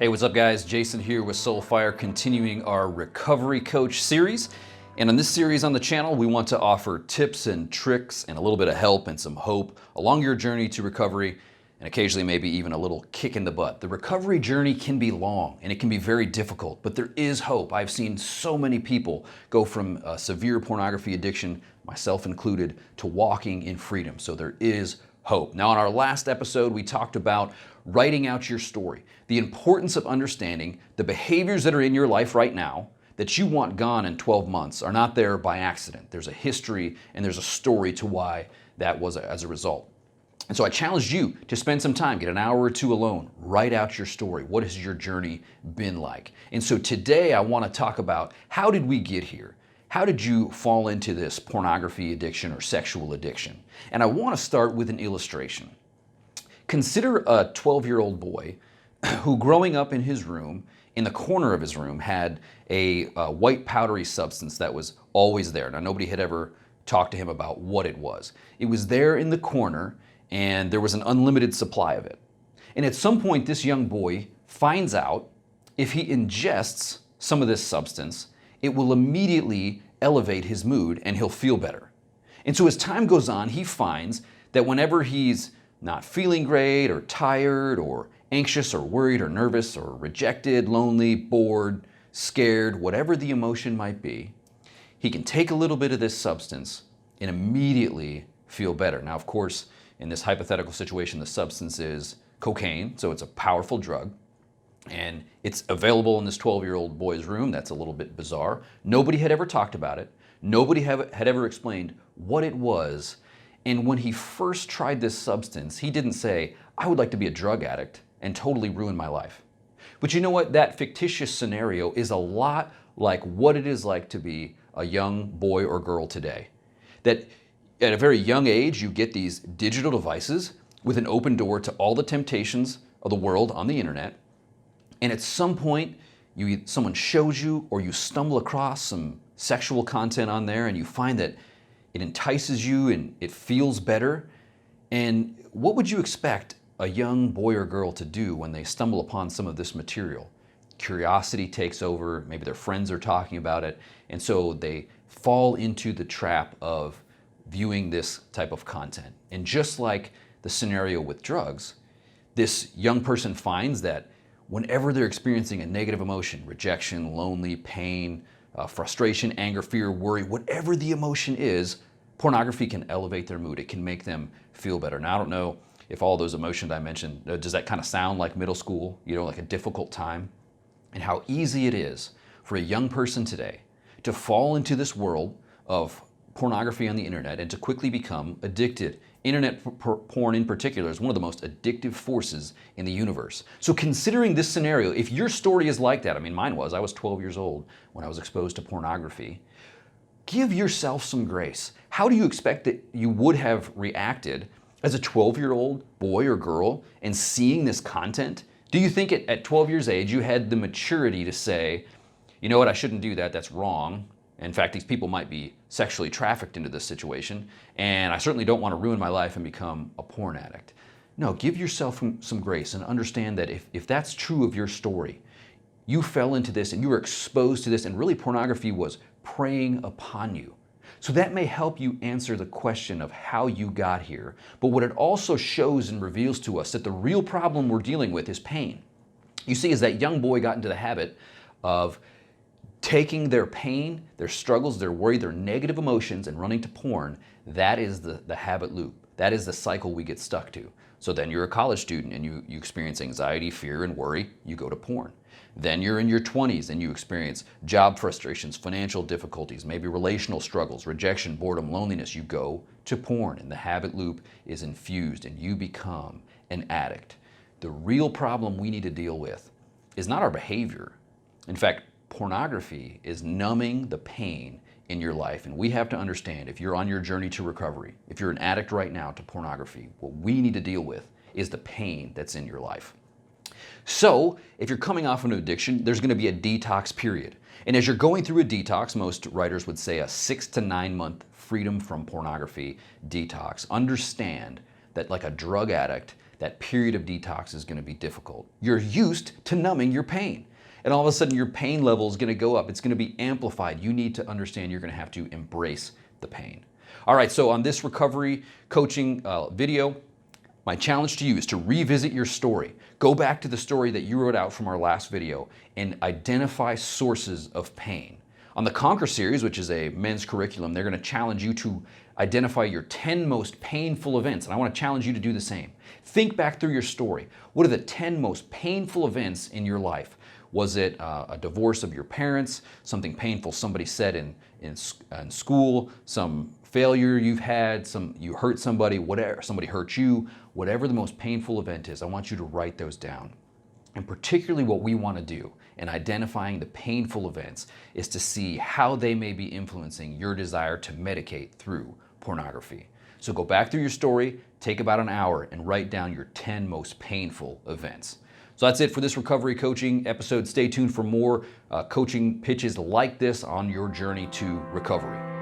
Hey, what's up guys? Jason here with Soulfire, continuing our Recovery Coach series. And in this series on the channel, we want to offer tips and tricks and a little bit of help and some hope along your journey to recovery, and occasionally maybe even a little kick in the butt. The recovery journey can be long and it can be very difficult, but there is hope. I've seen so many people go from severe pornography addiction, myself included, to walking in freedom. So there is hope. Now, in our last episode, we talked about writing out your story, the importance of understanding the behaviors that are in your life right now that you want gone in 12 months are not there by accident. There's a history and there's a story to why that was as a result. And so I challenged you to spend some time, get an hour or two alone, write out your story. What has your journey been like? And so today I want to talk about, how did we get here? How did you fall into this pornography addiction or sexual addiction? And I want to start with an illustration. Consider a 12-year-old boy who, growing up in his room, in the corner of his room, had a white powdery substance that was always there. Now, nobody had ever talked to him about what it was. It was there in the corner, and there was an unlimited supply of it. And at some point, this young boy finds out if he ingests some of this substance, it will immediately elevate his mood and he'll feel better. And so as time goes on, he finds that whenever he's not feeling great or tired or anxious or worried or nervous or rejected, lonely, bored, scared, whatever the emotion might be, he can take a little bit of this substance and immediately feel better. Now, of course, in this hypothetical situation, the substance is cocaine, so it's a powerful drug. And it's available in this 12-year-old boy's room. That's a little bit bizarre. Nobody had ever talked about it. Nobody had ever explained what it was. And when he first tried this substance, he didn't say, I would like to be a drug addict and totally ruin my life. But you know what? That fictitious scenario is a lot like what it is like to be a young boy or girl today. That at a very young age, you get these digital devices with an open door to all the temptations of the world on the internet. And at some point, someone shows you or you stumble across some sexual content on there and you find that it entices you and it feels better. And what would you expect a young boy or girl to do when they stumble upon some of this material? Curiosity takes over, maybe their friends are talking about it, and so they fall into the trap of viewing this type of content. And just like the scenario with drugs, this young person finds that whenever they're experiencing a negative emotion, rejection, lonely, pain, frustration, anger, fear, worry, whatever the emotion is, pornography can elevate their mood. It can make them feel better. Now, I don't know if all those emotions I mentioned, does that kind of sound like middle school, like a difficult time? And how easy it is for a young person today to fall into this world of pornography on the internet and to quickly become addicted. Internet porn in particular is one of the most addictive forces in the universe. So considering this scenario, if your story is like that, mine was, I was 12 years old when I was exposed to pornography, give yourself some grace. How do you expect that you would have reacted as a 12-year-old boy or girl and seeing this content? Do you think at 12 years age you had the maturity to say, you know what, I shouldn't do that, that's wrong. In fact, these people might be sexually trafficked into this situation, and I certainly don't want to ruin my life and become a porn addict. No, give yourself some grace and understand that if that's true of your story, you fell into this and you were exposed to this, and really pornography was preying upon you. So that may help you answer the question of how you got here. But what it also shows and reveals to us that the real problem we're dealing with is pain. You see, as that young boy got into the habit of taking their pain, their struggles, their worry, their negative emotions and running to porn, that is the habit loop. That is the cycle we get stuck to. So then you're a college student and you experience anxiety, fear, and worry, you go to porn. Then you're in your 20s and you experience job frustrations, financial difficulties, maybe relational struggles, rejection, boredom, loneliness, you go to porn, and the habit loop is infused and you become an addict. The real problem we need to deal with is not our behavior. In fact, pornography is numbing the pain in your life, and we have to understand, if you're on your journey to recovery, if you're an addict right now to pornography, what we need to deal with is the pain that's in your life. So, if you're coming off an addiction, there's going to be a detox period. And as you're going through a detox, most writers would say a 6 to 9 month freedom from pornography detox. Understand that, like a drug addict, that period of detox is going to be difficult. You're used to numbing your pain. And all of a sudden your pain level is going to go up. It's going to be amplified. You need to understand you're going to have to embrace the pain. All right, so on this recovery coaching video, my challenge to you is to revisit your story. Go back to the story that you wrote out from our last video and identify sources of pain. On the Conquer series, which is a men's curriculum, they're going to challenge you to identify your 10 most painful events. And I want to challenge you to do the same. Think back through your story. What are the 10 most painful events in your life? Was it a divorce of your parents, something painful somebody said in school, some failure you've had, you hurt somebody, whatever, somebody hurt you, whatever the most painful event is, I want you to write those down. And particularly what we want to do in identifying the painful events is to see how they may be influencing your desire to medicate through pornography. So go back through your story, take about an hour, and write down your 10 most painful events. So that's it for this recovery coaching episode. Stay tuned for more coaching pitches like this on your journey to recovery.